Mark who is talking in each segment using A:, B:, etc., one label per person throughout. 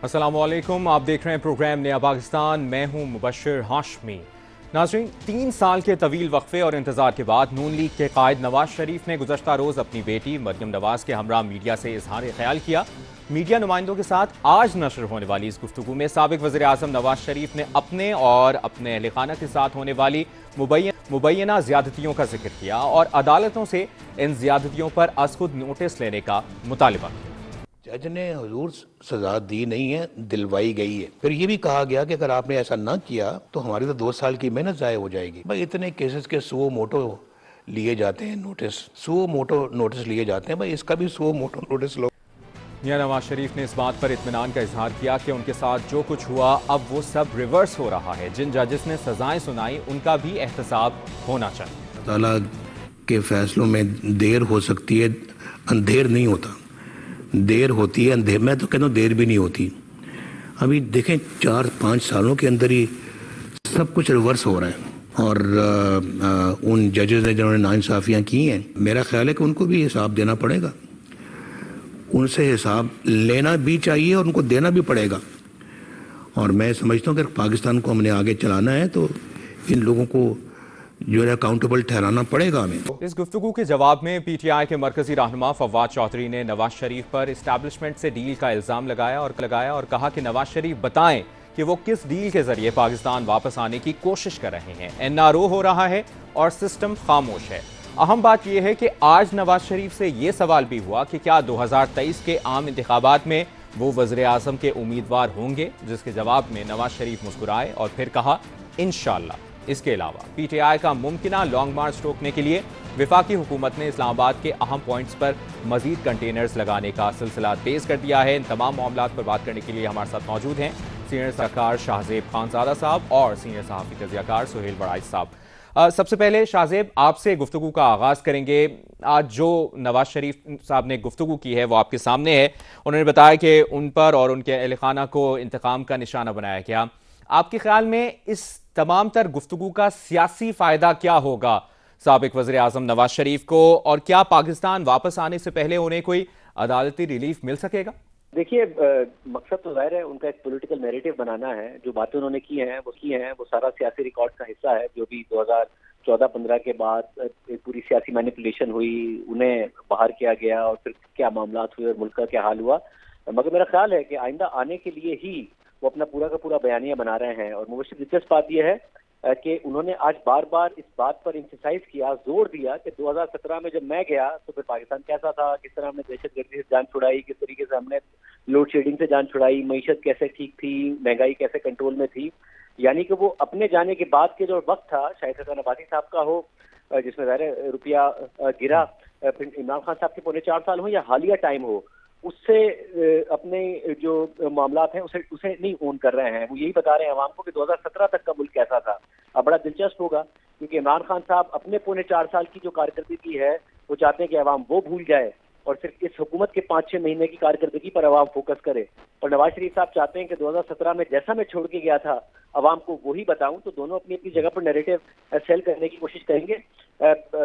A: अस्सलामुअलैकुम, आप देख रहे हैं प्रोग्राम नया पाकिस्तान। मैं हूं मुबश्शिर हाशमी। नाज़रीन, 3 साल के तवील वक्फे और इंतजार के बाद नून लीग के कायद नवाज शरीफ ने गुज़श्ता रोज़ अपनी बेटी मरियम नवाज के हमरा मीडिया से इजहार ख्याल किया। मीडिया नुमाइंदों के साथ आज नशर होने वाली इस गुफ्तगू में साबिक वज़ीर आज़म नवाज शरीफ ने अपने और अपने अहल खाना के साथ होने वाली मुबैना ज़्यादतियों का जिक्र किया और अदालतों से इन ज़्यादतियों पर अज़खुद नोटिस लेने का मुतालबा किया।
B: जज ने हुजूर सजा दी नहीं है, दिलवाई गई है। फिर ये भी कहा गया कि अगर आपने ऐसा ना किया तो हमारी तो 2 साल की मेहनत जाया हो जाएगी। भाई इतने केसेस के 100 मोटो लिए जाते हैं, नोटिस 100 मोटो नोटिस लिए जाते हैं। भाई इसका भी 100 मोटो नोटिस लो।
A: मियां नवाज शरीफ ने इस बात पर इत्मीनान का इजहार किया कि उनके साथ जो कुछ हुआ अब वो सब रिवर्स हो रहा है। जिन जजेस ने सजाएं सुनाई उनका भी एहतसाब होना चाहिए।
B: ताला के फैसलों में देर हो सकती है, अंधेर नहीं होता। देर होती है, अंधेर। मैं तो कहता हूँ देर भी नहीं होती। अभी देखें 4-5 सालों के अंदर ही सब कुछ रिवर्स हो रहा है। और उन जजेस ने जिन्होंने नाइंसाफियाँ की हैं, मेरा ख्याल है कि उनको भी हिसाब देना पड़ेगा। उनसे हिसाब लेना भी चाहिए और उनको देना भी पड़ेगा। और मैं समझता हूँ कि पाकिस्तान को हमने आगे चलाना है तो इन लोगों को जो है अकाउंटेबल ठहराना पड़ेगा हमें।
A: इस गुफ्तगू के जवाब में पीटीआई के मरकजी रहनुमा फवाद चौधरी ने नवाज शरीफ पर इस्टेब्लिशमेंट से डील का इल्जाम लगाया और कहा कि नवाज शरीफ बताएं कि वो किस डील के जरिए पाकिस्तान वापस आने की कोशिश कर रहे हैं। एनआरओ हो रहा है और सिस्टम खामोश है। अहम बात यह है कि आज नवाज शरीफ से यह सवाल भी हुआ कि क्या 2023 के आम इंतखाबात में वो वज़ीर आज़म के उम्मीदवार होंगे, जिसके जवाब में नवाज शरीफ मुस्कुराए और फिर कहा इंशाअल्लाह। इसके अलावा पीटीआई का मुमकिना लॉन्ग मार्च रोकने के लिए विफाकी हुकूमत ने इस्लामाबाद के अहम पॉइंट्स पर मजीद कंटेनर्स लगाने का सिलसिला तेज कर दिया है। इन तमाम मामलात पर बात करने के लिए हमारे साथ मौजूद हैं सीनियर सलाहकार शाहजेब खानजादा साहब और सीनियर सहाफ़ी तज़कियाकार सुहेल बड़ाइच साहब। सबसे पहले शाहजेब, आपसे गुफ्तगू का आगाज़ करेंगे। आज जो नवाज शरीफ साहब ने गुफ्तगू की है वो आपके सामने है। उन्होंने बताया कि उन पर और उनके अहल खाना को इंतकाम का निशाना बनाया गया। आपके ख्याल में इस तमाम तर गुफ्तगू का सियासी फायदा क्या होगा साबिक वज़ीर आज़म नवाज शरीफ को, और क्या पाकिस्तान वापस आने से पहले उन्हें कोई अदालती रिलीफ मिल सकेगा?
C: देखिए, मकसद तो जाहिर है उनका एक पॉलिटिकल नैरेटिव बनाना है। जो बातें उन्होंने की हैं वो सारा सियासी रिकॉर्ड का हिस्सा है। जो भी 2014-15 के बाद एक पूरी सियासी मैनिपुलेशन हुई, उन्हें बाहर किया गया और फिर क्या मामलात हुए और मुल्क का क्या हाल हुआ। मगर मेरा ख्याल है कि आइंदा आने के लिए ही वो अपना पूरा का पूरा बयानिया बना रहे हैं। और मुझे दिलचस्प बात यह है कि उन्होंने आज बार बार इस बात पर एम्फसाइज किया, जोर दिया कि 2017 में जब मैं गया तो फिर पाकिस्तान कैसा था, किस तरह हमने दहशतगर्दी से जान छुड़ाई, किस तरीके से हमने लोड शेडिंग से जान छुड़ाई, मईशत कैसे ठीक थी, महंगाई कैसे कंट्रोल में थी। यानी कि वो अपने जाने के बाद के जो वक्त था, शायद हसन अब्बासी साहब का हो जिसमें ज़ाहिर रुपया गिरा, फिर इमरान खान साहब के पौने 4 साल हो या हालिया टाइम हो, उससे अपने जो मामलात हैं उसे नहीं ओन कर रहे हैं। वो यही बता रहे हैं आवाम को कि 2017 तक का मुल्क कैसा था। अब बड़ा दिलचस्प होगा क्योंकि इमरान खान साहब अपने पौने 4 साल की जो कारकर्दगी है वो चाहते हैं कि आवाम वो भूल जाए और सिर्फ इस हुकूमत के 5-6 महीने की कारकर्दगी पर आवाम फोकस करे। और नवाज शरीफ साहब चाहते हैं कि 2017 में जैसा मैं छोड़ के गया था आवाम को वही बताऊं। तो दोनों अपनी अपनी जगह पर नैरेटिव सेल करने की कोशिश करेंगे।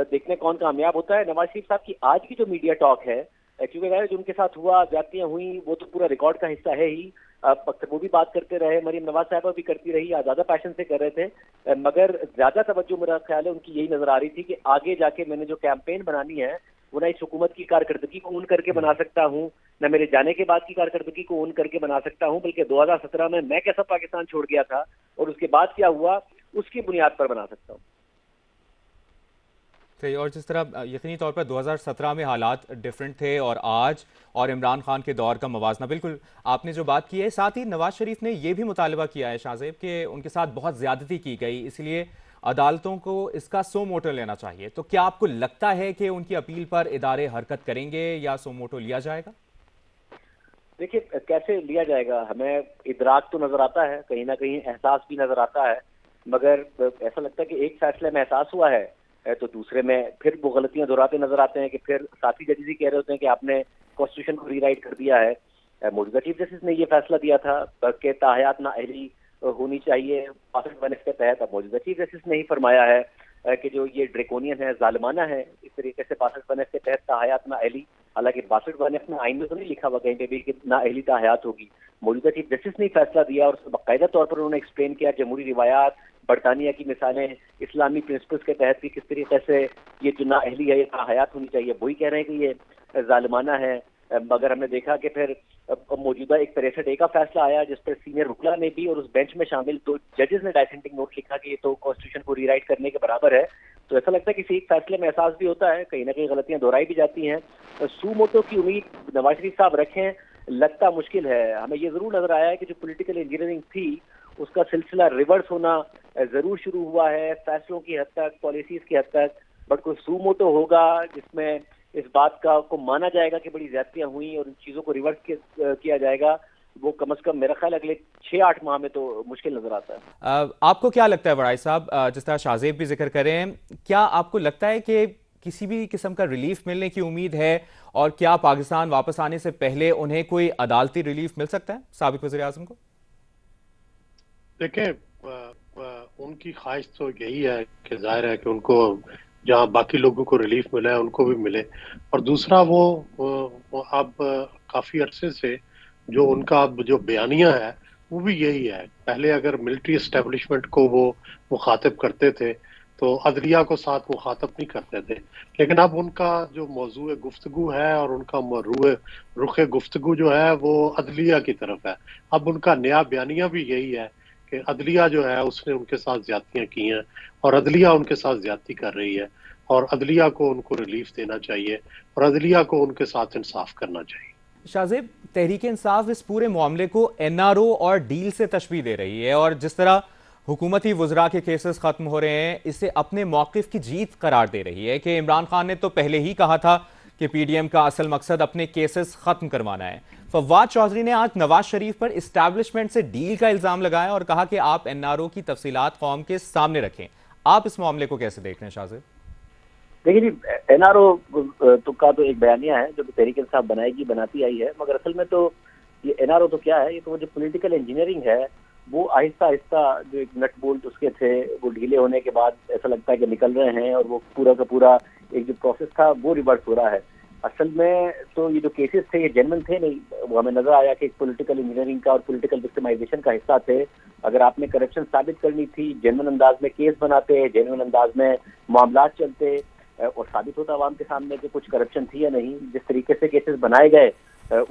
C: देखने कौन कामयाब होता है। नवाज शरीफ साहब की आज की जो मीडिया टॉक है, क्योंकि जो उनके साथ हुआ, जातियां हुई, वो तो पूरा रिकॉर्ड का हिस्सा है ही। अक्सर वो भी बात करते रहे, मरीम नवाज साहबा भी करती रही, ज्यादा पैशन से कर रहे थे। मगर ज्यादा तवज्जो मेरा ख्याल है उनकी यही नजर आ रही थी कि आगे जाके मैंने जो कैंपेन बनानी है वो ना इस हुकूमत की कारकर्दगी को ओन करके बना सकता हूँ, न मेरे जाने के बाद की कारकर्दगी को ओन करके बना सकता हूँ, बल्कि 2017 में मैं कैसा पाकिस्तान छोड़ गया था और उसके बाद क्या हुआ उसकी बुनियाद पर बना सकता हूँ।
A: सही। और जिस तरह यकीनी तौर पर 2017 में हालात डिफरेंट थे और आज और इमरान खान के दौर का मवाजना, बिल्कुल आपने जो बात की है। साथ ही नवाज शरीफ ने यह भी मुतालबा किया है शाहजेब कि उनके साथ बहुत ज्यादती की गई, इसलिए अदालतों को इसका सो मोटो लेना चाहिए। तो क्या आपको लगता है कि उनकी अपील पर इदारे हरकत करेंगे या सो मोटो लिया जाएगा?
C: देखिए, कैसे लिया जाएगा, हमें इदराक तो नजर आता है, कहीं ना कहीं एहसास भी नजर आता है, मगर ऐसा लगता है कि एक फैसले में एहसास हुआ है तो दूसरे में फिर वो गलतियां दोहराते नजर आते हैं कि फिर साथी जजेस ही कह रहे होते हैं कि आपने कॉन्स्टिट्यूशन को रीराइट कर दिया है। मौजूदा चीफ जस्टिस ने ये फैसला दिया था कि ताहयात नाअहली होनी चाहिए 65 के तहत। अब मौजूदा चीफ जस्टिस ने ही फरमाया है कि जो ये ड्रेकोनियन है, जालिमाना है, इस तरीके से 62 के तहत ताहयात नाअहली, हालांकि 62 में आइन में तो नहीं लिखा हुआ कहीं पे भी कि नाअहली ताहयात होगी। मौजूदा चीफ जस्टिस ने फैसला दिया और उसमें बाकायदा तौर पर उन्होंने एक्सप्लेन किया जमहूरी रिवायात, बरतानिया की मिसालें, इस्लामी प्रिंसिपल्स के तहत भी किस तरीके से ये जो नाअहली है ये ताहयात होनी चाहिए। वही कह रहे हैं कि ये जालिमाना है। मगर हमने देखा कि फिर मौजूदा एक 63A का फैसला आया जिस पर सीनियर वकला ने भी और उस बेंच में शामिल 2 जजेस ने डाइसेंटिंग नोट लिखा कि ये तो कॉन्स्टिट्यूशन को रीराइट करने के बराबर है। तो ऐसा लगता है कि किसी एक फैसले में एहसास भी होता है, कहीं ना कहीं गलतियां दोहराई भी जाती हैं। सू मोटो की उम्मीद नवाज शरीफ साहब रखें, लगता मुश्किल है। हमें ये जरूर नजर आया है कि जो पॉलिटिकल इंजीनियरिंग थी उसका सिलसिला रिवर्स होना जरूर शुरू हुआ है, फैसलों की हद तक, पॉलिसीज की हद तक। बट कोई सू मोटो होगा जिसमें इस बात को माना जाएगा कि बड़ी ज्यादतियां हुई और इन चीजों को रिवर्स किया जाएगा, वो कम से कम मेरा ख्याल अगले 6-8 माह में तो मुश्किल नजर आता है।
A: आपको क्या लगता है वड़ाई साहब, जिस तरह शाहजेब भी जिक्र करें, क्या आपको लगता है कि किसी भी किस्म का रिलीफ मिलने की उम्मीद है, और क्या पाकिस्तान वापस आने से पहले उन्हें कोई अदालती रिलीफ मिल सकता है साबिक वज़ीर आज़म को?
D: देखें, उनकी ख्वाहिश तो यही है कि जाहिर है कि उनको जहाँ बाकी लोगों को रिलीफ मिला है उनको भी मिले। और दूसरा वो अब काफी अरसे से जो उनका अब जो बयानिया है वो भी यही है। पहले अगर मिलिट्री एस्टेब्लिशमेंट को वो मुखातिब करते थे तो अदलिया को साथ मुखातब नहीं करते थे, लेकिन अब उनका जो मौजू गुफ्तगू है और उनका रुख गुफ्तगू जो है वो अदलिया की तरफ है। अब उनका नया बयानिया भी यही है कि अदलिया जो है उसने उनके साथ ज्यादतियां की हैं और अदलिया उनके साथ ज्यादती कर रही है और अदलिया को उनको रिलीफ देना चाहिए और अदलिया को उनके साथ इंसाफ करना चाहिए।
A: शाहजेब, तहरीक इंसाफ इस पूरे मामले को एनआरओ और डील से तशबीह दे रही है, और जिस तरह हुकूमती वज़रा के केसेस खत्म हो रहे हैं इसे अपने मौक़िफ़ की जीत करार दे रही है कि इमरान खान ने तो पहले ही कहा था कि पीडीएम का असल मकसद अपने केसेस खत्म करवाना है। फवाद चौधरी ने आज नवाज शरीफ पर इस्टेब्लिशमेंट से डील का इल्जाम लगाया और कहा कि आप एनआरओ की तफसीलात कौम के सामने रखें। आप इस मामले को कैसे देख रहे हैं शाहजेब?
C: देखिए जी, एनआरओ का तो एक बयानिया है जो तहरीक इंसाफ बनाती आई है, मगर असल में तो ये एनआरओ तो क्या है, ये तो वो जो पॉलिटिकल इंजीनियरिंग है वो आहिस्ता आहिस्ता जो एक नट बोल्ट उसके थे वो ढीले होने के बाद ऐसा लगता है कि निकल रहे हैं और वो पूरा का पूरा एक जो प्रोसेस था वो रिवर्स हो रहा है। असल में तो ये जो केसेस थे ये जेन्युइन थे नहीं, वो हमें नजर आया कि एक पॉलिटिकल इंजीनियरिंग का और पॉलिटिकल विक्टिमाइजेशन का हिस्सा थे। अगर आपने करप्शन साबित करनी थी, जेन्युइन अंदाज में केस बनाते, जेन्युइन अंदाज में मामला चलते और साबित होता आवाम के सामने कि कुछ करप्शन थी या नहीं। जिस तरीके से केसेस बनाए गए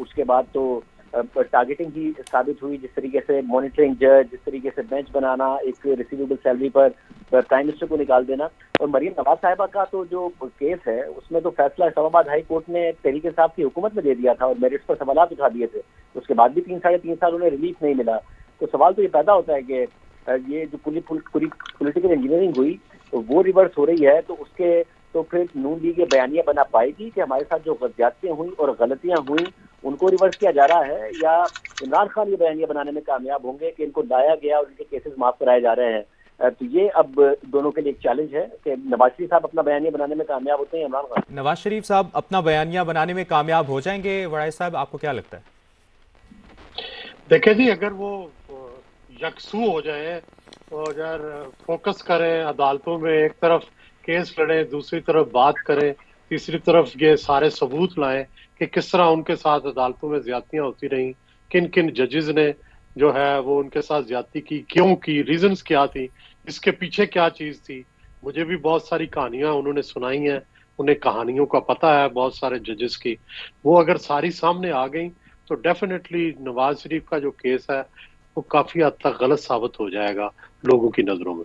C: उसके बाद तो टारगेटिंग ही साबित हुई, जिस तरीके से मॉनिटरिंग जज, जिस तरीके से बेंच बनाना, एक रिसीवेबल सैलरी पर प्राइम मिनिस्टर को निकाल देना। और मरियम नवाज साहिबा का तो जो केस है उसमें तो फैसला इस्लामाबाद हाई कोर्ट ने तहरीक इंसाफ की हुकूमत में दे दिया था और मेरिट्स पर सवालात उठा दिए थे। उसके बाद भी 3-3.5 साल उन्हें रिलीफ नहीं मिला। तो सवाल तो ये पैदा होता है कि ये जो पूरी पॉलिटिकल इंजीनियरिंग हुई तो वो रिवर्स हो रही है, तो उसके तो फिर नून लीग बयानिया बना पाएगी कि हमारे साथ जो ज्यादतियां हुई और गलतियां हुई उनको रिवर्स किया जा रहा है, या इमरान खान ये बयानिया बनाने में कामयाब होंगे कि इनको लाया गया और इनके केसेस माफ कराए जा रहे हैं। तो ये अब दोनों के लिए एक चैलेंज है कि नवाज शरीफ साहब अपना बयानिया बनाने में कामयाब होते हैं, इमरान खान।
A: नवाज शरीफ साहब अपना बयानिया बनाने में कामयाब हो जाएंगे वड़ाई साहब, आपको क्या लगता है?
D: देखिए जी, अगर वो यकसू हो जाए और यार फोकस करें अदालतों में, एक तरफ केस लड़े, दूसरी तरफ बात करें, तीसरी तरफ ये सारे सबूत लाएं कि किस तरह उनके साथ अदालतों में ज्यादतियां होती रहीं, किन किन जजेस ने जो है वो उनके साथ ज्यादती की, क्यों की, रीजंस क्या थी, इसके पीछे क्या चीज थी। मुझे भी बहुत सारी कहानियां उन्होंने सुनाई हैं, उन्हें कहानियों का पता है बहुत सारे जजेस की। वो अगर सारी सामने आ गई तो डेफिनेटली नवाज शरीफ का जो केस है वो काफी हद तक गलत साबित हो जाएगा लोगों की नजरों में।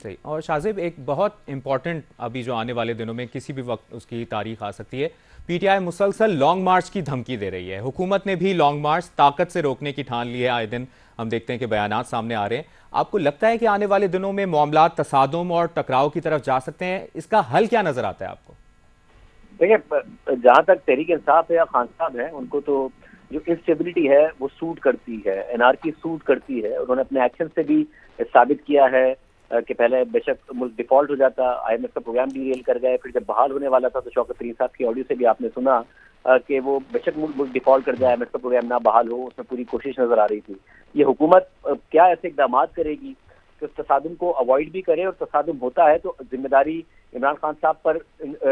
A: सही। और शाहजेब, एक बहुत इंपॉर्टेंट अभी जो आने वाले दिनों में किसी भी वक्त उसकी तारीख आ सकती है, पीटीआई मुसलसल लॉन्ग मार्च की धमकी दे रही है। हुकूमत ने भी लॉन्ग मार्च ताकत से रोकने की ठान ली है। आए दिन हम देखते हैं कि बयानात सामने आ रहे हैं। आपको लगता है कि आने वाले दिनों में मामला तसादुम और टकराव की तरफ जा सकते हैं? इसका हल क्या नजर आता है आपको?
C: देखिए, जहां तक तहरीक इंसाफ है या खान साहब है, उनको तो जो इंस्टेबिलिटी है वो सूट करती है, एनआरकी सूट करती है। उन्होंने अपने एक्शन से भी साबित किया है कि पहले बेशक मुल्क डिफॉल्ट हो जाता, आईएमएफ का प्रोग्राम डीरेल कर गए, फिर जब बहाल होने वाला था तो शौकत तरीन साहब की ऑडियो से भी आपने सुना कि वो बेशक मुल्क डिफॉल्ट कर जाए, आईएमएफ का प्रोग्राम ना बहाल हो, उसमें पूरी कोशिश नजर आ रही थी। ये हुकूमत क्या ऐसे इकदाम करेगी कि उस तसादुम को अवॉइड भी करे, और तसादुम होता है तो जिम्मेदारी इमरान खान साहब पर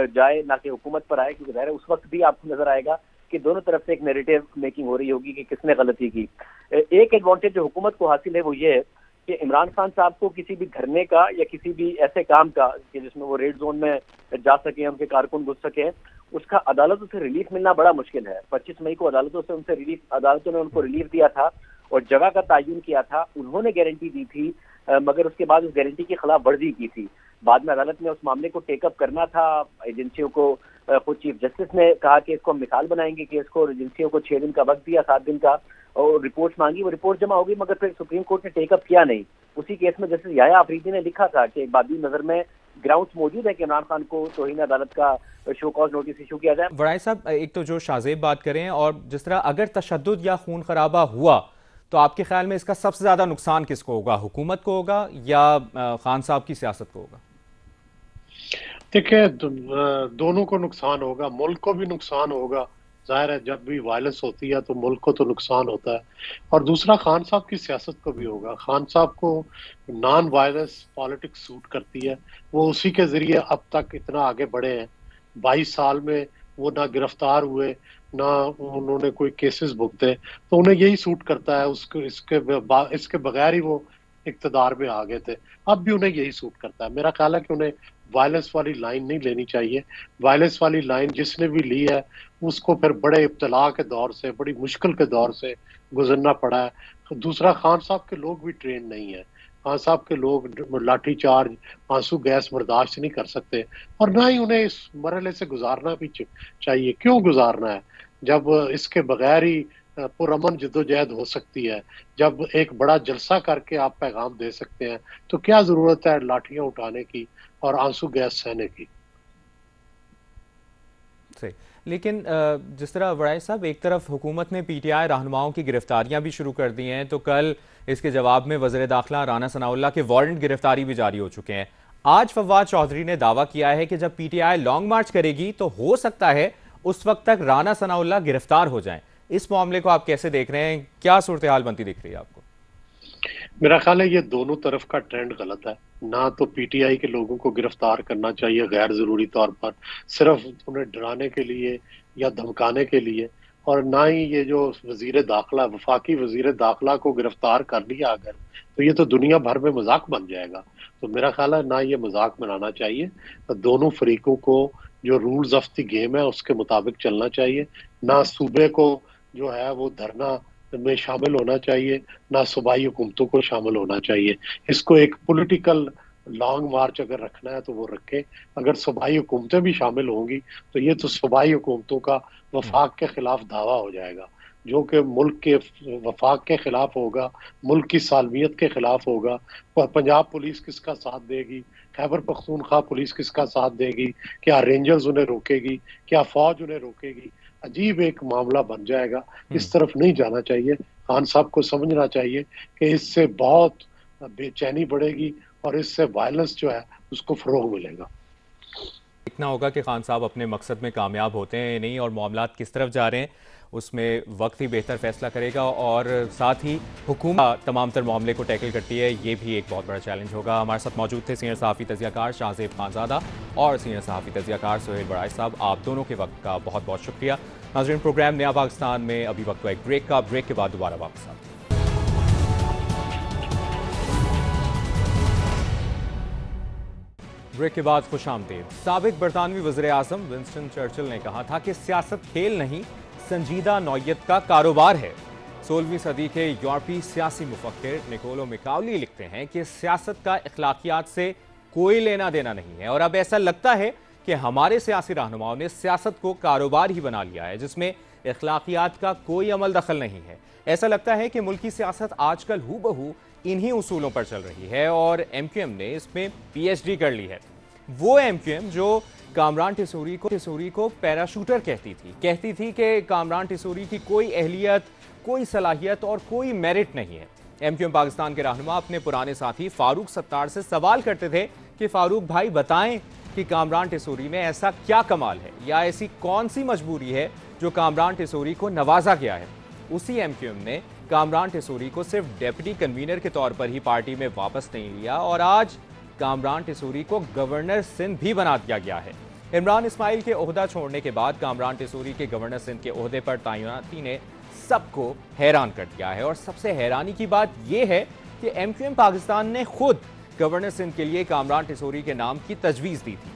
C: जाए, ना कि हुकूमत पर आए, क्योंकि ज़ाहिर है उस वक्त भी आपको नजर आएगा कि दोनों तरफ से एक नैरेटिव मेकिंग हो रही होगी कि किसने गलती की। एक एडवांटेज जो हुकूमत को हासिल है वो ये है कि इमरान खान साहब को किसी भी धरने का या किसी भी ऐसे काम का कि जिसमें वो रेड जोन में जा सके, उनके कारकुन घुस सके, उसका अदालतों से रिलीफ मिलना बड़ा मुश्किल है। 25 मई को अदालतों ने उनको रिलीफ दिया था और जगह का तयन किया था, उन्होंने गारंटी दी थी, मगर उसके बाद उस गारंटी की खिलाफ वर्जी की थी। बाद में अदालत में उस मामले को टेकअप करना था, एजेंसियों को खुद चीफ जस्टिस ने कहा कि इसको हम मिसाल बनाएंगे केस को, एजेंसियों को 6 दिन का वक्त दिया, 7 दिन का, और रिपोर्ट मांगी, वो रिपोर्ट जमा हो गई, मगर फिर सुप्रीम कोर्ट ने टेकअप किया नहीं। उसी केस में जस्टिस याया अफरीदी ने लिखा था कि बादी नजर में ग्राउंड्स मौजूद है कि इमरान खान को तौहीन अदालत का शो कॉज नोटिस इशू किया जाए।
A: वड़ाई साहब, एक तो जो शाहजेब बात करें, और जिस तरह अगर तशद्दुद या खून खराबा हुआ तो आपके ख्याल में इसका सबसे ज्यादा नुकसान किसको होगा, हुकूमत को होगा या खान साहब की सियासत को होगा?
D: देखिए, दोनों को नुकसान होगा, मुल्क को भी नुकसान होगा। जाहिर है जब भी वायलेंस होती है तो मुल्क को तो नुकसान होता है, और दूसरा खान साहब की सियासत को भी होगा। खान साहब को नॉन वायलेंस पॉलिटिक्स सूट करती है, वो उसी के जरिए अब तक इतना आगे बढ़े हैं। 22 साल में वो ना गिरफ्तार हुए, ना उन्होंने कोई केसेस भुगते, तो उन्हें यही सूट करता है। इसके बगैर ही वो इक्तदार में आ गए थे, अब भी उन्हें यही सूट करता है। मेरा ख्याल है कि उन्हें वायलेंस वाली लाइन नहीं लेनी चाहिए। वायलेंस वाली लाइन जिसने भी ली है उसको फिर बड़े इब्तला के दौर से, बड़ी मुश्किल के दौर से गुजरना पड़ा है। दूसरा, खान साहब के लोग भी ट्रेन नहीं है। खान साहब के लोग लाठी चार्ज, आंसू गैस बर्दाश्त नहीं कर सकते, और ना ही उन्हें इस मरहले से गुजारना भी चाहिए। क्यों गुजारना है जब इसके बगैर ही पुरअमन जद्दोजहद हो सकती है, जब एक बड़ा जलसा करके आप पैगाम दे सकते हैं, तो क्या जरूरत है लाठियां उठाने की और आंसू गैस सहने की।
A: सही, लेकिन जिस तरह वड़ाई साहब, एक तरफ हुकूमत ने पीटीआई रहनुमाओं की गिरफ्तारियां भी शुरू कर दी हैं, तो कल इसके जवाब में वज़ीर दाखिला राना सनाउल्लाह के वारंट गिरफ्तारी भी जारी हो चुके हैं। आज फवाद चौधरी ने दावा किया है कि जब पीटीआई लॉन्ग मार्च करेगी तो हो सकता है उस वक्त तक राना सनाउल्लाह गिरफ्तार हो जाएं। इस मामले को आप कैसे देख रहे हैं, क्या सूरत हाल बनती दिख रही है आपको?
D: मेरा ख्याल है ये दोनों तरफ का ट्रेंड गलत है। ना तो पीटीआई के लोगों को गिरफ्तार करना चाहिए गैर जरूरी तौर पर, सिर्फ उन्हें डराने के लिए या धमकाने के लिए, और ना ही ये जो वजीर दाखिला, वफाकी वजीर दाखिला को गिरफ्तार कर लिया अगर, तो ये तो दुनिया भर में मजाक बन जाएगा। तो मेरा ख्याल है ना ये मजाक बनाना चाहिए, तो दोनों फरीकों को जो रूल्स ऑफ द गेम है उसके मुताबिक चलना चाहिए। ना सूबे को जो है वो धरना में शामिल होना चाहिए, ना सूबाई हुकूमतों को शामिल होना चाहिए। इसको एक पॉलिटिकल लॉन्ग मार्च अगर रखना है तो वो रखें। अगर सूबाई हुकूमतें भी शामिल होंगी तो ये तो सूबाई हुकूमतों का वफाक के खिलाफ दावा हो जाएगा, जो कि मुल्क के वफाक के खिलाफ होगा, मुल्क की सालमियत के खिलाफ होगा। पंजाब पुलिस किसका साथ देगी, खैबर पख्तूनख्वा पुलिस किसका साथ देगी, क्या रेंजर्स उन्हें रोकेगी, क्या फौज उन्हें रोकेगी? अजीब एक मामला बन जाएगा। इस तरफ नहीं जाना चाहिए। खान साहब को समझना चाहिए कि इससे बहुत बेचैनी बढ़ेगी और इससे वायलेंस जो है उसको फरोग मिलेगा।
A: देखना होगा कि खान साहब अपने मकसद में कामयाब होते हैं नहीं, और मामलात किस तरफ जा रहे हैं उसमें वक्त ही बेहतर फैसला करेगा। और साथ ही हुकूमत तमाम तर मामले को टैकल करती है, ये भी एक बहुत बड़ा चैलेंज होगा। हमारे साथ मौजूद थे सीनियर सहाफ़ी तजियाकार शाहजेब खानज़ादा और सीनियर सहाफ़ी तजियाकार सुहेल वड़ाई साहब। आप दोनों के वक्त का बहुत बहुत शुक्रिया। नाज़रीन, प्रोग्राम नया पाकिस्तान में अभी वक्त हुआ एक ब्रेक का, ब्रेक के बाद दोबारा वापस आते हैं। ब्रेक के बाद खुशामदीद। साबिक बरतानवी वज़ीर आज़म विंस्टन चर्चिल ने कहा था कि सियासत खेल नहीं, संजीदा नौयत का कारोबार है। 16वीं सदी के यूरोपीय सियासी मुफक्किर निकोलो मिकाउली लिखते हैं कि सियासत का अखलाकियात से कोई लेना देना नहीं है, और अब ऐसा लगता है कि हमारे सियासी रहनुमाओं ने सियासत को कारोबार ही बना लिया है, जिसमें अखलाकियात का कोई अमल दखल नहीं है। ऐसा लगता है कि मुल्की सियासत आजकल हूबहू इन्हीं उसूलों पर चल रही है, और एमक्यूएम ने इसमें पीएचडी कर ली है। वो एमक्यूएम जो कामरान टिसूरी को पैराशूटर कहती थी कि कामरान टिसूरी की कोई अहलियत, कोई सलाहियत और कोई मेरिट नहीं है। एमक्यूएम पाकिस्तान के रहनुमा अपने पुराने साथी फारूक सत्तार से सवाल करते थे कि फारूक भाई बताएं कि कामरान टिसूरी में ऐसा क्या कमाल है या ऐसी कौन सी मजबूरी है जो कामरान टिसूरी को नवाजा गया है। उसी एमक्यूएम ने कामरान टिसूरी को सिर्फ डेप्यूटी कन्वीनर के तौर पर ही पार्टी में वापस नहीं लिया और आज कामरान टिसूरी को गवर्नर सिंध भी बना दिया गया है। इमरान इस्माइल के ओहदा छोड़ने के बाद कामरान टिसूरी के गवर्नर सिंध के ओहदे पर तैनाती ने सबको हैरान कर दिया है और सबसे हैरानी की बात यह है कि एमक्यूएम पाकिस्तान ने खुद गवर्नर सिंध के लिए कामरान टिसूरी के नाम की तजवीज़ दी थी।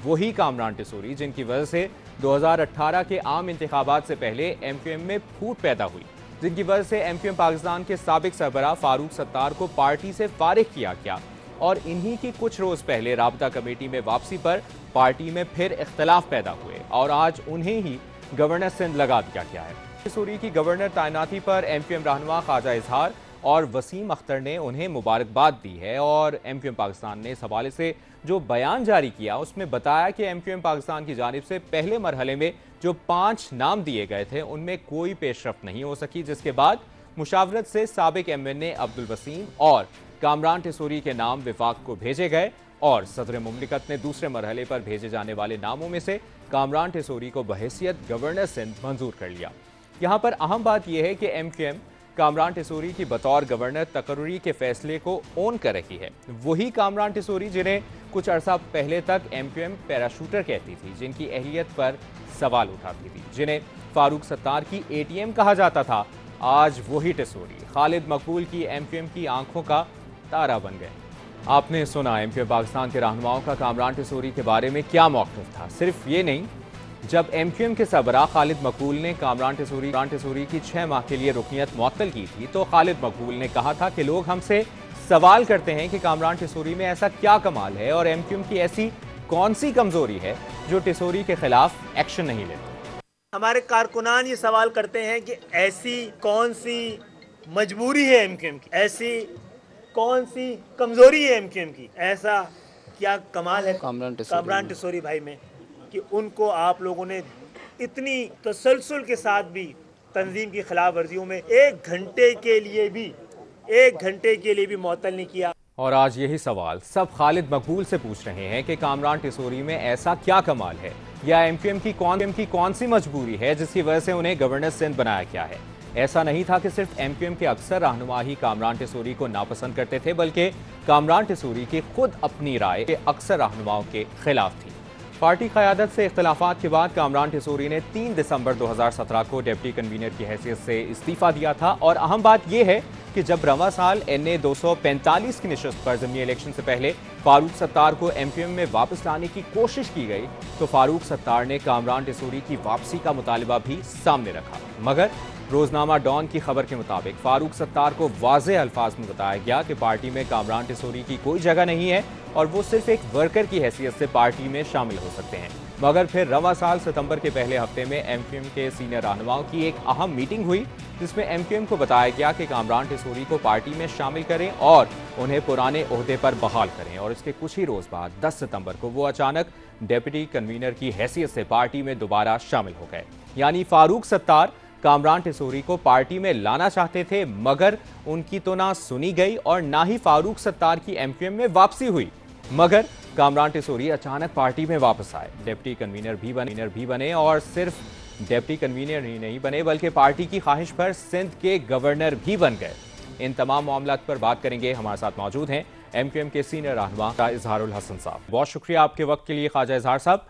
A: वही कामरान टिसूरी जिनकी वजह से 2018 के आम इंतखाबात से पहले एमक्यूएम में फूट पैदा हुई, जिनकी वजह से एमक्यूएम पाकिस्तान के साबिक सरबराह फारूक सत्तार को पार्टी से फारिग किया गया और इन्हीं की कुछ रोज पहले राबता कमेटी में वापसी पर पार्टी में फिर इख्तलाफ पैदा हुए और आज उन्हें ही गवर्नर सिंध लगा दिया गया है। टिसूरी की गवर्नर तैनाती पर एमक्यूएम रहनुमा ख्वाजा इजहार और वसीम अख्तर ने उन्हें मुबारकबाद दी है और एमक्यूएम पाकिस्तान ने इस हवाले से जो बयान जारी किया उसमें बताया कि एमक्यूएम पाकिस्तान की जानिब से पहले मरहले में जो 5 नाम दिए गए थे उनमें कोई पेशरफ्त नहीं हो सकी, जिसके बाद मुशावरत से साबिक एमएनए अब्दुल वसीम और कामरान टिसूरी के नाम विफाक को भेजे गए और सदर मुमलिकत ने दूसरे मरहले पर भेजे जाने वाले नामों में से कामरान टिसूरी को बहैसियत गवर्नर सिंध मंजूर कर लिया। यहाँ पर अहम बात यह है कि एमक्यूएम कामरान टिसूरी की बतौर गवर्नर तकर्री के फैसले को ओन कर रही है। वही कामरान टिसूरी जिन्हें कुछ अरसा पहले तक एमक्यूएम पैराशूटर कहती थी, जिनकी अहलियत पर सवाल उठाती थी, जिन्हें फारूक सत्तार की एटीएम कहा जाता था, आज वही टिसूरी खालिद मकबूल की एमक्यूएम की आंखों का तारा बन गए। आपने सुना एमक्यूएम पाकिस्तान के रहनुमाओं का कामरान टिसूरी के बारे में क्या मौक़िफ़ था। सिर्फ ये नहीं, जब एमक्यूएम के सरबराह खालिद मकबूल ने कामरान टिसूरी की 6 माह के लिए रुकनियत मुअत्तल की थी तो खालिद मकबूल ने कहा था कि लोग हमसे सवाल करते हैं कि कामरान टिसूरी में ऐसा क्या कमाल है और एमक्यूएम की ऐसी कौन सी कमजोरी है जो टिसूरी के खिलाफ एक्शन नहीं लेते।
E: हमारे कारकुनान ये सवाल करते हैं कि ऐसी कौन सी मजबूरी है एमक्यूएम की, ऐसी कौन सी कमजोरी है एमक्यूएम की, ऐसा क्या कमाल है कामरान टिसूरी भाई में कि उनको आप लोगों ने इतनी तसलसल के साथ भी तंजीम की खिलाफ वर्जियों में एक घंटे के लिए भी मुअत्तल नहीं किया।
A: और आज यही सवाल सब खालिद मकबूल से पूछ रहे हैं कि कामरान टिसूरी में ऐसा क्या कमाल है या एमक्यूएम की कौन सी मजबूरी है जिसकी वजह से उन्हें गवर्नर सिंध बनाया गया है। ऐसा नहीं था कि सिर्फ एमक्यूएम के अक्सर रहनुमा ही कामरान टिसूरी को नापसंद करते थे, बल्कि कामरान टिसूरी की खुद अपनी राय के अक्सर रहनुमाओं के खिलाफ थी। पार्टी क़यादत से इख्तलाफात के बाद कामरान टिसूरी ने 3 दिसंबर 2017 को डिप्टी कन्वीनर की हैसियत से इस्तीफ़ा दिया था और अहम बात यह है कि जब रवां साल NA 245 की नशस्त पर ज़मीनी इलेक्शन से पहले फारूक सत्तार को एमक्यूएम में वापस लाने की कोशिश की गई तो फारूक सत्तार ने कामरान टिसूरी की वापसी का मुतालिबा भी सामने रखा, मगर रोजनामा डॉन की खबर के मुताबिक फारूक सत्तार को वाज़ेह अल्फाज में बताया गया कि पार्टी में कामरान टिसूरी की कोई जगह नहीं है और वो सिर्फ एक वर्कर की हैसियत से पार्टी में शामिल हो सकते हैं। मगर फिर रवां साल सितंबर के पहले हफ्ते में एमक्यूएम के सीनियर रहनुमाओं की एक अहम मीटिंग हुई जिसमें एमक्यूएम को बताया गया कि कामरान टिसूरी को पार्टी में शामिल करें और उन्हें पुराने ओहदे पर बहाल करें और इसके कुछ ही रोज बाद 10 सितंबर को वो अचानक डिप्टी कन्वीनर की हैसियत से पार्टी में दोबारा शामिल हो गए। यानी फारूक सत्तार कामरान टिसूरी को पार्टी में लाना चाहते थे, मगर उनकी तो ना सुनी गई और ना ही फारूक सत्तार की एमक्यूएम में वापसी हुई। मगर कामरान टिसूरी अचानक पार्टी में वापस आए, डिप्टी कन्वीनर भी बने और सिर्फ डिप्टी कन्वीनर ही नहीं बने बल्कि पार्टी की ख्वाहिश पर सिंध के गवर्नर भी बन गए। इन तमाम मामलात पर बात करेंगे। हमारे साथ मौजूद हैं एमक्यूएम के सीनियर रहनुमा इजहारुल हसन साहब। बहुत शुक्रिया आपके वक्त के लिए ख्वाजा इजहार साहब।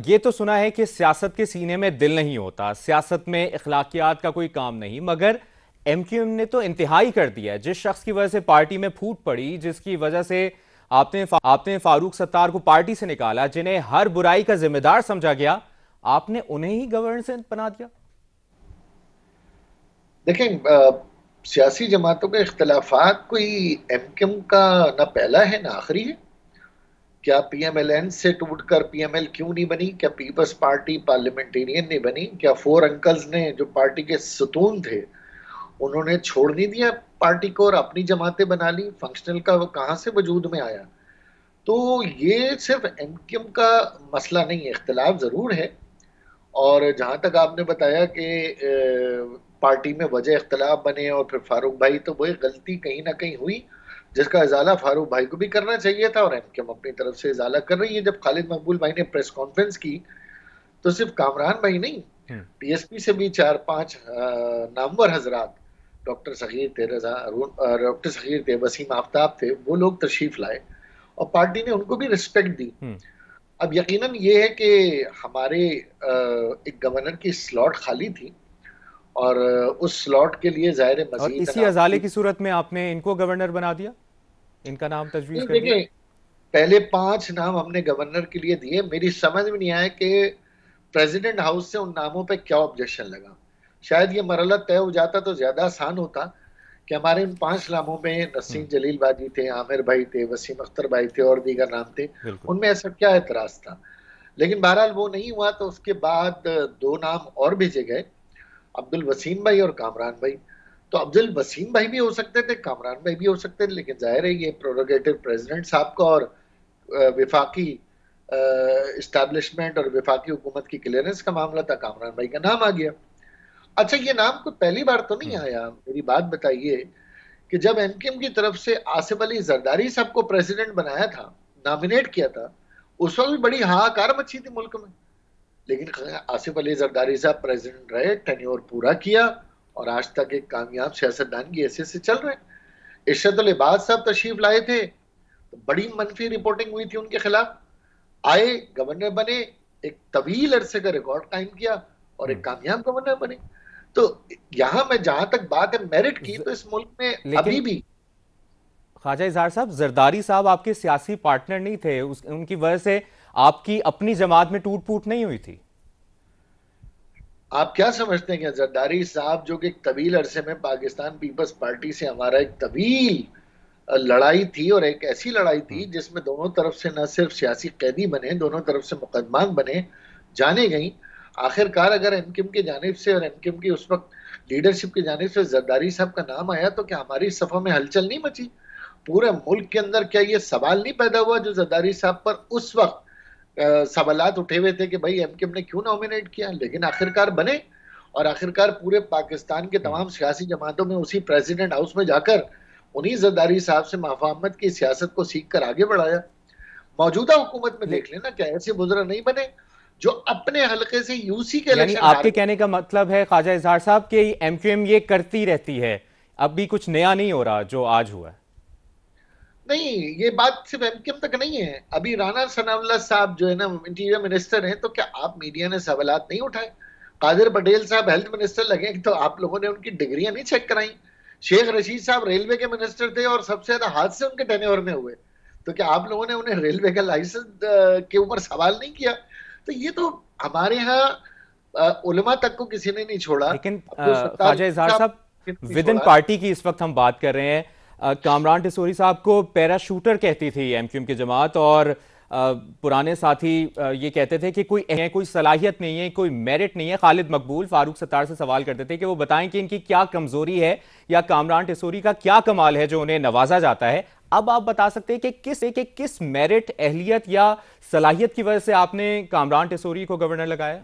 A: ये तो सुना है कि सियासत के सीने में दिल नहीं होता, सियासत में इखलाकियात का कोई काम नहीं, मगर एमक्यूएम ने तो इंतहाई कर दिया है। जिस शख्स की वजह से पार्टी में फूट पड़ी, जिसकी वजह से आपने फारूक सत्तार को पार्टी से निकाला, जिन्हें हर बुराई का जिम्मेदार समझा गया, आपने उन्हें ही गवर्नर सिंध बना दिया।
F: देखें, सियासी जमातों के इख्तलाफात कोई एमक्यूएम का ना पहला है ना आखिरी है। क्या पीएमएलएन से टूटकर पीएमएल क्यों नहीं बनी? क्या पीपल्स पार्टी पार्लियामेंटेरियन नहीं बनी? क्या 4 अंकल्स ने जो पार्टी के सतून थे उन्होंने छोड़ नहीं दिया पार्टी को और अपनी जमातें बना ली? फंक्शनल का कहां से वजूद में आया? तो ये सिर्फ एमक्यूएम का मसला नहीं है, इख्तलाफ जरूर है। और जहां तक आपने बताया कि पार्टी में वजह इख्तलाफ बने और फिर फारूक भाई, तो वही गलती कहीं ना कहीं हुई जिसका इजाला फारूक भाई को भी करना चाहिए था और एमक्यूएम अपनी तरफ से इजाला कर रही है। जब खालिद मकबूल भाई ने प्रेस कॉन्फ्रेंस की तो सिर्फ कामरान भाई नहीं, पीएसपी से भी 4-5 नामवर हजरात डॉक्टर सगीर थे, डॉक्टर सगीर थे, वसीम आफ्ताब थे, वो लोग तशरीफ लाए और पार्टी ने उनको भी रिस्पेक्ट दी। अब यकीनन ये है कि हमारे एक गवर्नर की स्लॉट खाली थी और उस स्लॉट के लिए ज़ाहिर
A: और
F: मजीद
A: इसी अजाले की सूरत में आपने इनको गवर्नर बना दिया, इनका नाम तजवीज़ कर दिया।
F: देखिए, पहले 5 नाम हमने गवर्नर के लिए दिए, मेरी समझ में नहीं आया कि प्रेसिडेंट हाउस से उन नामों पे क्या ऑब्जेक्शन लगा। शायद ये मरहला तय हो जाता तो ज्यादा आसान होता कि हमारे इन 5 नामों में नसीम जलील बाजी थे, आमिर भाई थे, वसीम अख्तर भाई थे और दीगर नाम थे, उनमें ऐसा क्या एतराज था। लेकिन बहरहाल वो नहीं हुआ, तो उसके बाद 2 नाम और भेजे गए, अब्दुल वसीम भाई और कामरान भाई। तो अब्दुल वसीम भाई भी हो सकते थे, कामरान भाई भी हो सकते थे, लेकिन जाहिर है ये प्रोरोगेटिव प्रेसिडेंट साहब का और विफाकी इस्टेब्लिशमेंट और विफाकी हुकूमत की क्लियरेंस का मामला था, कामरान भाई का नाम आ गया। अच्छा, ये नाम कोई पहली बार तो नहीं आया। मेरी बात बताइए कि जब एमकेएम की तरफ से आसिफ अली जरदारी साहब को प्रेसिडेंट बनाया था, नॉमिनेट किया था, उस वक्त भी बड़ी हाहाकार मची थी मुल्क में, लेकिन आसिफ अली जरदारी साहब प्रेसिडेंट रहे, टेन्योर पूरा किया और आज तक एक कामयाब सियासतदान की हैसियत से चल रहे हैं। इशरत इबाद साहब तशरीफ लाए थे तो बड़ी मनफी रिपोर्टिंग हुई थी उनके खिलाफ, आए, गवर्नर बने, एक तवील अरसे का रिकॉर्ड कायम किया और एक कामयाब गवर्नर बने। तो यहां में जहां तक बात है मेरिट की, तो इस मुल्क में अभी भी
A: ख्वाजा इजहार साहब, जरदारी साहब आपके सियासी पार्टनर नहीं थे, उनकी वजह से आपकी अपनी जमात में टूट फूट नहीं हुई थी।
F: आप क्या समझते हैं कि जरदारी साहब जो कि एक तवील अरसे में पाकिस्तान पीपल्स पार्टी से हमारा एक तवील लड़ाई थी और एक ऐसी लड़ाई थी जिसमें दोनों तरफ से न सिर्फ सियासी कैदी बने, दोनों तरफ से मुकदमा बने, जाने गई, आखिरकार अगर एमकेएम की जानिब से और एमकेएम की उस वक्त लीडरशिप की जानिब से जरदारी साहब का नाम आया, तो क्या हमारी सफा में हलचल नहीं मची? पूरे मुल्क के अंदर क्या ये सवाल नहीं पैदा हुआ जो जरदारी साहब पर उस वक्त सवालात उठे हुए थे कि भाई एमकेएम ने क्यों नॉमिनेट किया? लेकिन आखिरकार बने और आखिरकार पूरे पाकिस्तान के तमाम सियासी जमातों में उसी प्रेसिडेंट हाउस में जाकर उन्हीं जरदारी साहब से माफाहमत की सियासत को सीख कर आगे बढ़ाया। मौजूदा हुकूमत में देख लेना, क्या ऐसे बुजुर्ग नहीं बने जो अपने हलके से यूसी के इलेक्शन।
A: आपके कहने का मतलब है ख्वाजा इजहार साहब कि एमक्यूएम ये करती रहती है, अब भी कुछ नया नहीं हो रहा जो आज हुआ?
F: नहीं, ये बात सिर्फ एमकेएम तक नहीं है। अभी राना सनाउल्लाह साहब जो है ना इंटीरियर मिनिस्टर हैं, तो क्या आप मीडिया ने सवालात नहीं उठाए? कादिर पटेल साहब हेल्थ मिनिस्टर लगे तो आप लोगों ने उनकी डिग्रियां नहीं चेक कराई? शेख रशीद साहब रेलवे के मिनिस्टर थे और सबसे ज्यादा हादसे उनके टेन्योर में हुए, तो क्या आप लोगों ने उन्हें रेलवे का लाइसेंस के ऊपर सवाल नहीं किया? तो ये तो हमारे यहाँ उलमा तक को किसी ने नहीं छोड़ा।
A: लेकिन ख्वाजा इजहार साहब, विद इन पार्टी की इस वक्त हम बात कर रहे हैं, कामरान टिसोरी साहब को पैराशूटर कहती थी एमक्यूएम की जमात, और पुराने साथी ये कहते थे कि कोई सलाहियत नहीं है, कोई मेरिट नहीं है। खालिद मकबूल फारूक सत्तार से सवाल करते थे कि वो बताएं कि इनकी क्या कमजोरी है या कामरान टिसोरी का क्या कमाल है जो उन्हें नवाजा जाता है। अब आप बता सकते हैं कि किस मेरिट, अहलियत या सलाहियत की वजह से आपने कामरान टिसोरी को गवर्नर लगाया?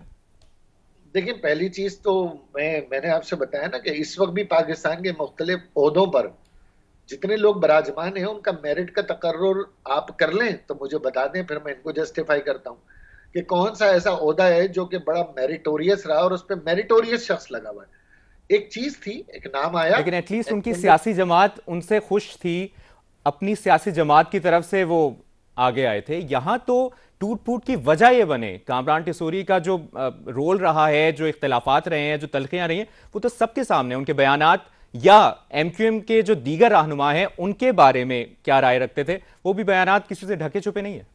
F: देखिए, पहली चीज तो मैंने आपसे बताया ना कि इस वक्त भी पाकिस्तान के मुख्तलिफ ओहदों पर जितने लोग बराजमान हैं उनका मेरिट का तकर्रुर आप कर लें तो मुझे बता दें, फिर मैं इनको जस्टिफाई करता हूं कि कौन सा ऐसा ओहदा है जो कि बड़ा मेरिटोरियस रहा और उस पर मेरिटोरियस शख्स लगा हुआ है। एक चीज थी, एक नाम आया,
A: लेकिन एटलीस्ट उनकी सियासी जमात उनसे खुश थी, अपनी सियासी जमात की तरफ से वो आगे आए थे। यहां तो टूट फूट की वजह यह बने, कामरान टिसोरी का जो रोल रहा है, जो इख्तलाफात रहे हैं, जो तलखियां रही हैं, वो तो सबके सामने, उनके बयानात या एमक्यूएम के जो दीगर रहनुमा हैं उनके बारे में क्या राय रखते थे, वो भी बयानात किसी से ढके छुपे नहीं है।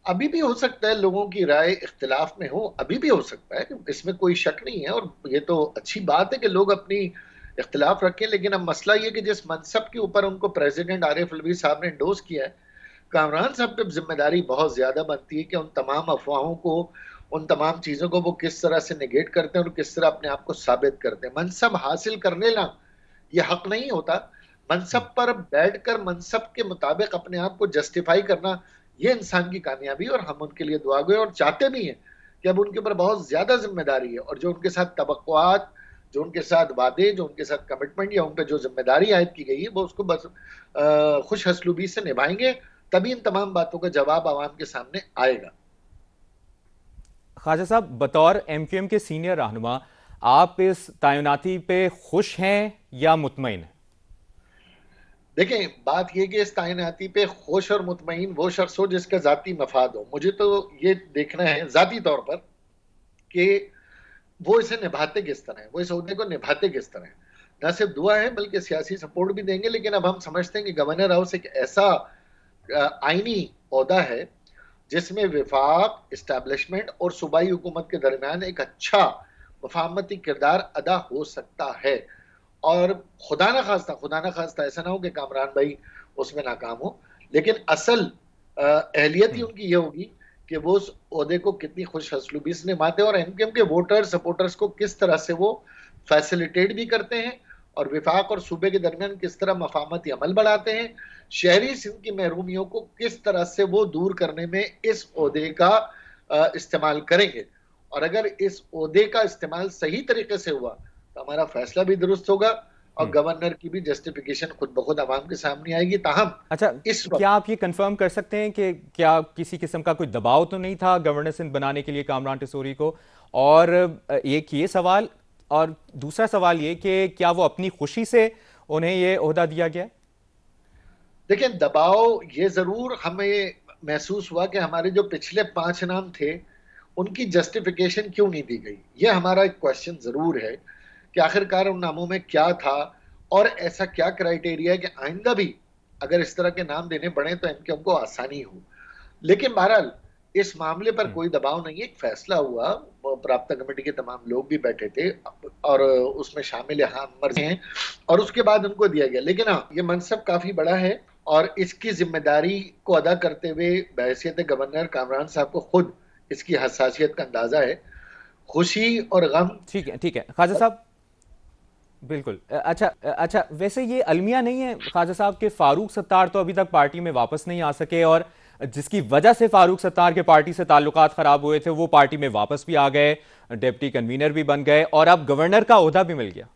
F: अभी भी हो सकता है लोगों की राय इख्तिलाफ में हो, अभी भी हो सकता है, इसमें कोई शक नहीं है, और ये तो अच्छी बात है कि लोग अपनी इख्तिलाफ रखें। लेकिन अब मसला ये कि जिस मनसब के ऊपर उनको प्रेसिडेंट आरिफ अलवी साहब ने एंडोर्स किया है, कामरान साहब पर जिम्मेदारी बहुत ज्यादा बनती है कि उन तमाम अफवाहों को, उन तमाम चीजों को वो किस तरह से नेगेट करते हैं और किस तरह अपने आप को साबित करते हैं। मनसब हासिल करने ना ये हक नहीं होता, मनसब पर बैठकर मनसब के मुताबिक अपने आप को जस्टिफाई करना ये इंसान की कामयाबी, और हम उनके लिए दुआ गए और चाहते भी हैं कि अब उनके ऊपर बहुत ज्यादा जिम्मेदारी है, और जो उनके साथ तवक्कुआत, जो उनके साथ वादे, जो उनके साथ कमिटमेंट या उन पर जो जिम्मेदारी आयद की गई है, वो उसको बस खुश हसलूबी से निभाएंगे, तभी इन तमाम बातों का जवाब आवाम के सामने आएगा।
A: ख्वाजा साहब, बतौर एमक्यूएम के सीनियर रहनुमा, आप इस तैनाती पे खुश हैं या मुतमईन हैं?
F: देखें, बात यह कि इस तैनाती पे खुश और मुतमईन वो शख्स हो जिसका जाती मफाद हो। मुझे तो ये देखना है जाती तौर पर कि वो इसे निभाते किस तरह, वो इस ओहदे को निभाते किस तरह। न सिर्फ दुआ है बल्कि सियासी सपोर्ट भी देंगे। लेकिन अब हम समझते हैं कि गवर्नर हाउस एक ऐसा आईनी ओहदा है जिसमें विफाक, इस्टेब्लिशमेंट और सूबाई हुकूमत के दरमियान एक अच्छा वफामती किरदार अदा हो सकता है। और खुदा ना खास्ता ऐसा ना हो कि कामरान भाई उसमें नाकाम हो, लेकिन असल अहलियत ही उनकी ये होगी कि वो उस ओहदे को कितनी खुश हसलूबी से निभाते हैं और एमकेएम के वोटर सपोर्टर्स को किस तरह से वो फैसिलिटेट भी करते हैं और विफाक और सूबे के दरमियान किस तरह मफामती अमल बढ़ाते हैं। शहरी सिंध की महरूमियों को किस तरह से वो दूर करने में इस ओहदे का इस्तेमाल करेंगे। और अगर इस ओहदे का इस्तेमाल सही तरीके से हुआ तो हमारा फैसला भी दुरुस्त होगा और गवर्नर की भी जस्टिफिकेशन खुद ब खुद आवाम के सामने आएगी। ताहम
A: अच्छा, क्या आप ये कंफर्म कर सकते हैं कि क्या किसी किस्म का कोई दबाव तो नहीं था गवर्नर सिंध बनाने के लिए कामरान टिसोरी को? और एक ये सवाल, और दूसरा सवाल ये कि क्या वो अपनी खुशी से उन्हें ये ओहदा दिया गया?
F: देखिए, दबाव ये जरूर हमें महसूस हुआ कि हमारे जो पिछले 5 नाम थे उनकी जस्टिफिकेशन क्यों नहीं दी गई। ये हमारा एक क्वेश्चन जरूर है कि आखिरकार उन नामों में क्या था और ऐसा क्या क्राइटेरिया है कि आइंदा भी अगर इस तरह के नाम देने पड़े तो एमकेएम को आसानी हो। लेकिन बहरहाल इस मामले पर कोई दबाव नहीं है, एक फैसला हुआ, प्राप्ता कमेटी के तमाम लोग भी बैठे थे और उसमें शामिल मर्जी हैं और उसके बाद उनको दिया गया। लेकिन हाँ, ये मनसब काफी बड़ा है और इसकी जिम्मेदारी को अदा करते हुए बहैसियत गवर्नर कामरान साहब को खुद इसकी हसासियत का अंदाजा है। खुशी और गम,
A: ठीक है ख्वाजा साहब, बिल्कुल। अच्छा, वैसे ये अलमिया नहीं है ख्वाजा साहब के फारूक सत्तार तो अभी तक पार्टी में वापस नहीं आ सके और जिसकी वजह से फारूक सत्तार के पार्टी से ताल्लुकात खराब हुए थे वो पार्टी में वापस भी आ गए, डिप्टी कन्वीनर भी बन गए और अब गवर्नर का ओहदा भी मिल गया।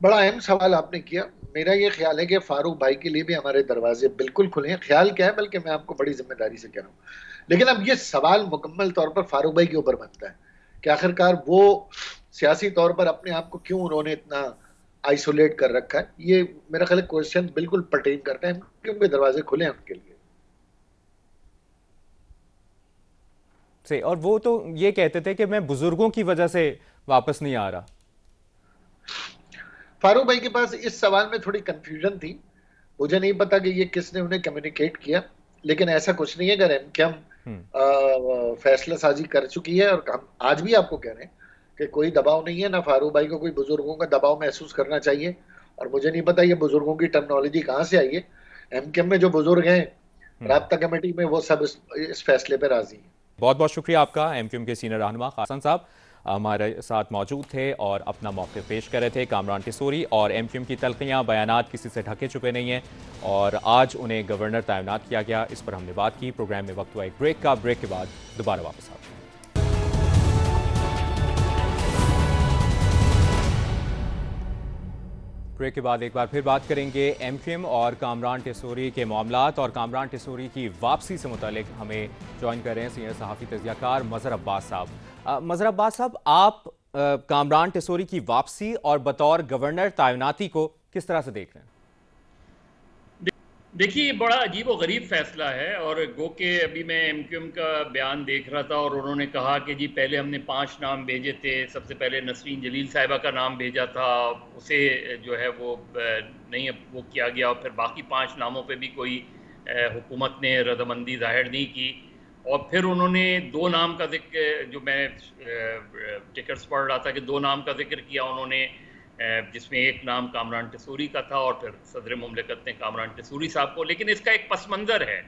F: बड़ा अहम सवाल आपने किया। मेरा ये ख्याल है कि फारूक भाई के लिए भी हमारे दरवाजे बिल्कुल खुले हैं। ख्याल क्या है, बल्कि मैं आपको बड़ी जिम्मेदारी से कह रहा हूँ। लेकिन अब ये सवाल मुकम्मल तौर पर फारूक भाई के ऊपर बनता है कि आखिरकार वो सियासी तौर पर अपने आप को क्यों उन्होंने इतना आइसोलेट कर रखा है। ये मेरा ख्याल क्वेश्चन बिल्कुल पर्टेन करता है क्योंकि दरवाजे खुले हैं उनके लिए
A: से। और वो तो ये कहते थे कि मैं बुजुर्गों की वजह से वापस नहीं आ रहा।
F: फारूक भाई के पास इस सवाल में थोड़ी कंफ्यूजन थी। मुझे नहीं पता कि ये किसने उन्हें कम्युनिकेट किया, लेकिन ऐसा कुछ नहीं है। अगर एमकेएम फैसला साजी कर चुकी है और हम आज भी आपको कह रहे हैं कि कोई दबाव नहीं है, ना फारूक भाई को कोई बुजुर्गों का दबाव महसूस करना चाहिए। और मुझे नहीं पता ये बुजुर्गों की टर्मिनोलॉजी कहाँ से आई है। एमकेएम में जो बुजुर्ग हैं राब्ता कमेटी में, वो सब इस फैसले पर राजी हैं।
A: बहुत बहुत शुक्रिया आपका। एमकेएम के सीनियर रहनुमा कासन साहब हमारे साथ मौजूद थे और अपना मौक़िफ़ पेश कर रहे थे। कामरान टिसोरी और एमकेएम की तलखियाँ, बयानात किसी से ढके छुपे नहीं हैं और आज उन्हें गवर्नर तैनात किया गया, इस पर हमने बात की। प्रोग्राम में वक्त हुआ एक ब्रेक का। ब्रेक के बाद दोबारा वापस आते हैं। ब्रेक के बाद एक बार फिर बात करेंगे एमकेएम और कामरान टिसोरी के मामलात और कामरान टिसोरी की वापसी से मुतालिक हमें ज्वाइन कर रहे हैं सीनियर सहाफ़ी तज़कियाकार मज़हर अब्बास साहब। मज़हर अब्बास साहब, आप कामरान टिसोरी की वापसी और बतौर गवर्नर तैनाती को किस तरह से देख रहे हैं?
G: देखिए, बड़ा अजीब और गरीब फैसला है और गो के अभी मैं एमकेएम का बयान देख रहा था और उन्होंने कहा कि जी पहले हमने 5 नाम भेजे थे। सबसे पहले नसरीन जलील साहिबा का नाम भेजा था, उसे जो है वो नहीं वो किया गया और फिर बाकी 5 नामों पे भी कोई हुकूमत ने रजामंदी जाहिर नहीं की। और फिर उन्होंने 2 नाम का जिक्र, जो मैं टिकट्स पढ़ रहा था कि 2 नाम का जिक्र किया उन्होंने, जिसमें एक नाम कामरान टिसोरी का था और फिर सदर मुमलिकत ने कामरान टिसोरी साहब को। लेकिन इसका एक पस मंज़र है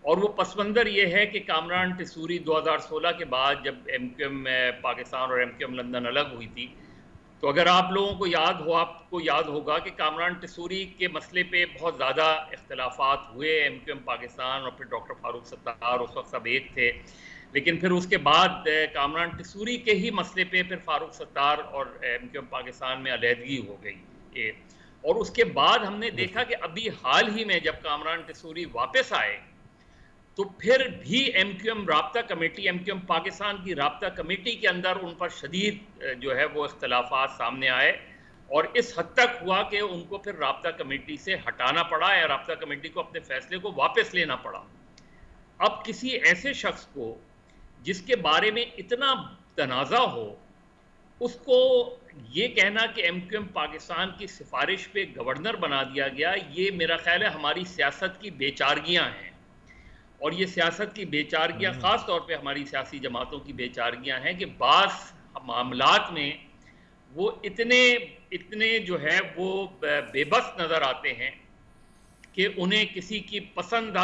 G: और वो पस मंज़र ये है कि कामरान टिसोरी 2016 के बाद जब एमकेएम पाकिस्तान और एमकेएम लंदन अलग हुई थी, तो अगर आप लोगों को आपको याद होगा कि कामरान टिसोरी के मसले पे बहुत ज़्यादा इख्तलाफात हुए एमकेएम पाकिस्तान और फिर डॉक्टर फारूक सत्तार उस वक्त सब एक थे। लेकिन फिर उसके बाद कामरान टिसोरी के ही मसले पे फिर फारूक सत्तार और एमकेएम पाकिस्तान में अलहदगी हो गई। और उसके बाद हमने देखा कि अभी हाल ही में जब कामरान टिसोरी वापस आए तो फिर भी एमक्यूएम राब्ता कमेटी, एमक्यूएम पाकिस्तान की राब्ता कमेटी के अंदर उन पर शदीद जो है वो इख्तलाफात सामने आए और इस हद तक हुआ कि उनको फिर राब्ता कमेटी से हटाना पड़ा या राब्ता कमेटी को अपने फैसले को वापस लेना पड़ा। अब किसी ऐसे शख्स को जिसके बारे में इतना तनाज़ा हो, उसको ये कहना कि एमक्यूएम पाकिस्तान की सिफारिश पे गवर्नर बना दिया गया, ये मेरा ख्याल है हमारी सियासत की बेचारगियां हैं। और ये सियासत की बेचारगियां ख़ास तौर पे हमारी सियासी जमातों की बेचारगियां हैं कि बाज़ मामलात में वो इतने जो है वो बेबस नज़र आते हैं कि उन्हें किसी की पसंद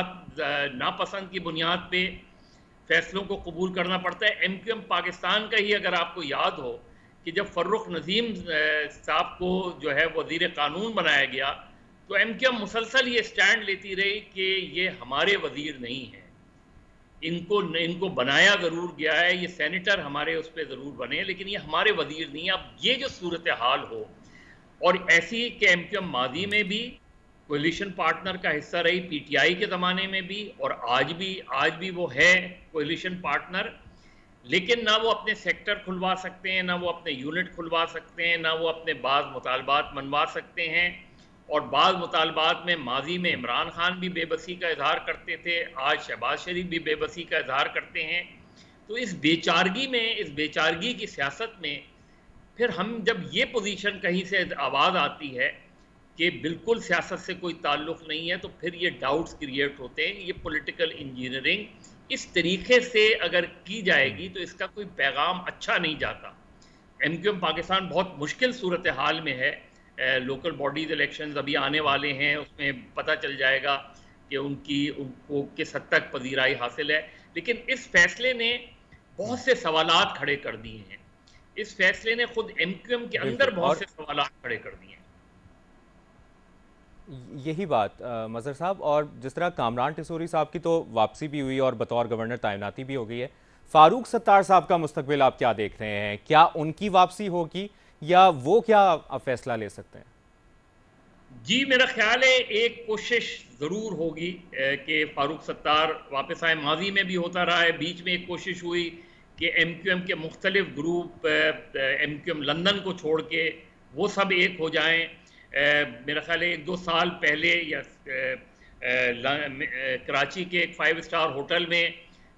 G: नापसंद की बुनियाद पे फैसलों को कबूल करना पड़ता है। एमक्यूएम पाकिस्तान का ही अगर आपको याद हो कि जब फर्रुख नजीम साहब को जो है वजीर कानून बनाया गया तो एमक्यूएम मुसलसल ये स्टैंड लेती रही कि ये हमारे वजीर नहीं है, इनको बनाया ज़रूर गया है, ये सेनेटर हमारे उस पर ज़रूर बने लेकिन ये हमारे वजीर नहीं है। अब ये जो सूरत हाल हो, और ऐसी कि एमक्यूएम माजी में भी कोलिशन पार्टनर का हिस्सा रही, पीटीआई के ज़माने में भी और आज भी वो है कोलिशन पार्टनर, लेकिन ना वो अपने सेक्टर खुलवा सकते हैं, ना वो अपने यूनिट खुलवा सकते हैं, ना वो अपने बाज़ मुतालबात मनवा सकते हैं। और बाज़ मुतालबात में माजी में इमरान खान भी बेबसी का इजहार करते थे, आज शहबाज शरीफ भी बेबसी का इजहार करते हैं। तो इस बेचारगी की सियासत में फिर हम जब ये पोजीशन कहीं से आवाज़ आती है कि बिल्कुल सियासत से कोई ताल्लुक़ नहीं है, तो फिर ये डाउट्स क्रिएट होते हैं। ये पॉलिटिकल इंजीनियरिंग इस तरीके से अगर की जाएगी तो इसका कोई पैगाम अच्छा नहीं जाता। एमक्यूएम पाकिस्तान बहुत मुश्किल सूरत हाल में है। लोकल बॉडीज़ इलेक्शंस अभी आने वाले हैं, उसमें पता चल जाएगा कि उनको किस हद तक पजीराई हासिल है। लेकिन इस फैसले ने बहुत से सवालात खड़े कर दिए हैं। इस फैसले ने खुद एमक्यूएम के अंदर बहुत से सवालात खड़े कर दिए हैं।
A: यही बात मजहर साहब, और जिस तरह कामरान टिसोरी साहब की तो वापसी भी हुई और बतौर गवर्नर तैनाती भी हो गई है, फारूक सत्तार साहब का मुस्तकबिल आप क्या देख रहे हैं? क्या उनकी वापसी होगी या वो क्या फैसला ले सकते हैं?
G: जी, मेरा ख्याल है एक कोशिश ज़रूर होगी कि फारूक सत्तार वापस आए। माजी में भी होता रहा है, बीच में एक कोशिश हुई कि एमक्यूएम के मुख्तलिफ ग्रुप एमक्यूएम लंदन को छोड़ के वो सब एक हो जाएं। मेरा ख्याल है 1-2 साल पहले या कराची के एक 5 स्टार होटल में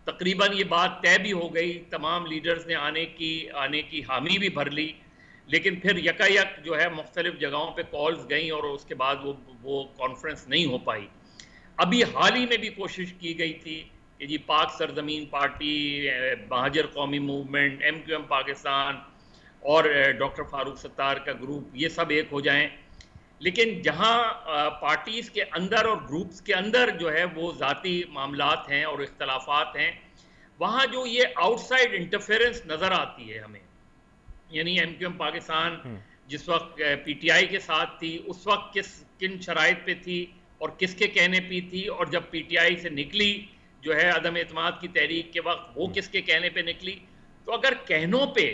G: तकरीबन ये बात तय भी हो गई, तमाम लीडर्स ने आने की हामी भी भर ली, लेकिन फिर यकायक जो है मुख्तलिफ जगहों पे कॉल्स गई और उसके बाद वो कॉन्फ्रेंस नहीं हो पाई। अभी हाल ही में भी कोशिश की गई थी कि जी पाक सरजमीन पार्टी, महाजर कौमी मूवमेंट, एमक्यूएम पाकिस्तान और डॉक्टर फारूक सत्तार का ग्रुप ये सब एक हो जाएं। लेकिन जहां पार्टीज़ के अंदर और ग्रुप्स के अंदर जो है वो ज़ाती मामलात हैं और इख्तलाफात हैं, वहाँ जो ये आउटसाइड इंटरफेरेंस नज़र आती है हमें, यानी एमक्यूएम पाकिस्तान जिस वक्त पीटीआई के साथ थी उस वक्त किन शराइत पे थी और किसके कहने पे थी, और जब पीटीआई से निकली जो है अदम एतमाद की तहरीक के वक्त वो किसके कहने पे निकली। तो अगर कहनों पे,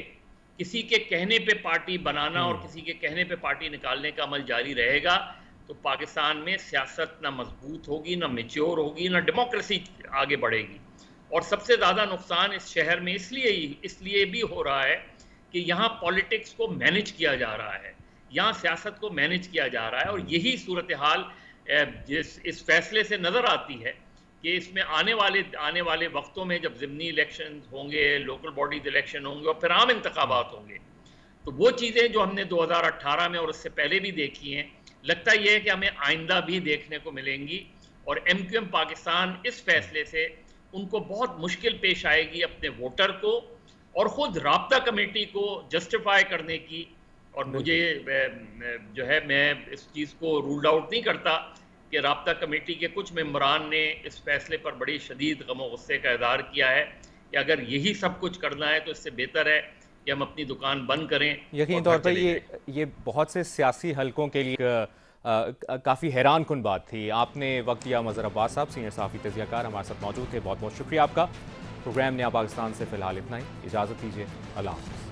G: किसी के कहने पे पार्टी बनाना और किसी के कहने पे पार्टी निकालने का अमल जारी रहेगा तो पाकिस्तान में सियासत ना मजबूत होगी, ना मैच्योर होगी, ना डेमोक्रेसी आगे बढ़ेगी। और सबसे ज़्यादा नुकसान इस शहर में इसलिए भी हो रहा है कि यहाँ पॉलिटिक्स को मैनेज किया जा रहा है, यहाँ सियासत को मैनेज किया जा रहा है। और यही सूरत हाल इस फैसले से नज़र आती है कि इसमें आने वाले वक्तों में जब ज़िमनी इलेक्शन होंगे, लोकल बॉडीज इलेक्शन होंगे और फिर आम इंतखाबात होंगे, तो वो चीज़ें जो हमने 2018 में और उससे पहले भी देखी हैं, लगता यह है कि हमें आइंदा भी देखने को मिलेंगी। और एमक्यूएम पाकिस्तान इस फैसले से उनको बहुत मुश्किल पेश आएगी अपने वोटर को और ख़ुद राब्ता कमेटी को जस्टिफाई करने की। और मुझे जो है, मैं इस चीज़ को रूल्ड आउट नहीं करता कि राब्ता कमेटी के कुछ मेंबरान ने इस फैसले पर बड़ी शदीद गम गुस्से का इज़हार किया है कि अगर यही सब कुछ करना है तो इससे बेहतर है कि हम अपनी दुकान बंद करें।
A: यकीन तौर पर ये बहुत से सियासी हलकों के लिए काफ़ी हैरान कुन बात थी। आपने वक्त दिया मज़हर अब्बास साहब, सीनियर सहाफ़ी तज़कियाकार हमारे साथ मौजूद थे, बहुत बहुत शुक्रिया आपका। प्रोग्राम नया पाकिस्तान से फ़िलहाल इतना ही, इजाज़त दीजिए, अल्लाह हाफ़िज़।